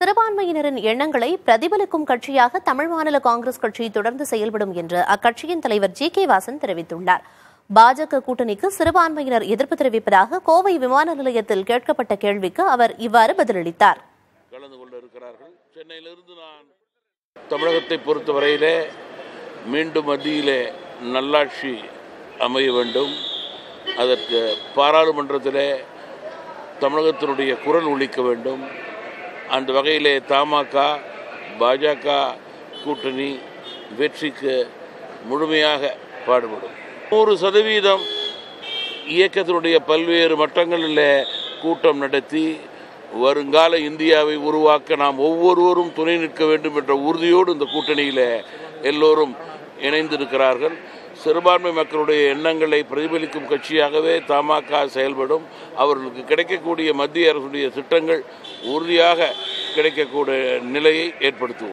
சிறுபான்மையினரின் எண்ணங்களை பிரதிபலிக்கும் கட்சியாக தமிழ் மாநில காங்கிரஸ் கட்சி தொடர்ந்து செயல்படும் என்று அக்கட்சியின் தலைவர் ஜி.கே. வாசன் தெரிவித்துள்ளார். பாஜக கூட்டணிக்கு சிறுபான்மையினர் எதிர்ப்பு தெரிவிப்பதாக கோவை விமான நிலையத்தில் கேட்கப்பட்ட கேள்விக்கு அவர் இவ்வாறு பதிலளித்தார். கலந்து கொள்ள இருக்கிறார்கள். சென்னையிலிருந்து நான் தமிழகத்தை பொறுத்தவரையிலே மீண்டும் மத்தியிலே நல்லாட்சி அமைய வேண்டும். அதற்கு பாராளுமன்றத்திலே தமிழகத்தினுடைய குரல் ஒலிக்க வேண்டும். அந்த வகையிலே தமாக பாஜக கூட்டணி வெற்றிக்கு முழுமையாக பாடுபடும். 100% இயக்கத்தினுடைய பல்வேறு மட்டங்களில் கூட்டம் நடத்தி வருங்கால இந்தியாவை உருவாக்க நாம் ஒவ்வொருவரும் துணை நிற்க வேண்டும் என்ற உறுதியோடு இந்த கூட்டணியில் எல்லோரும் இணைந்திருக்கிறார்கள். சிறுபான்மை மக்களுடைய எண்ணங்களை பிரதிபலிக்கும் கட்சியாகவே தமாக செயல்படும். அவர்களுக்கு கிடைக்கக்கூடிய மத்திய அரசுடைய திட்டங்கள் உறுதியாக கிடைக்கக்கூடிய நிலையை ஏற்படுத்துவோம்.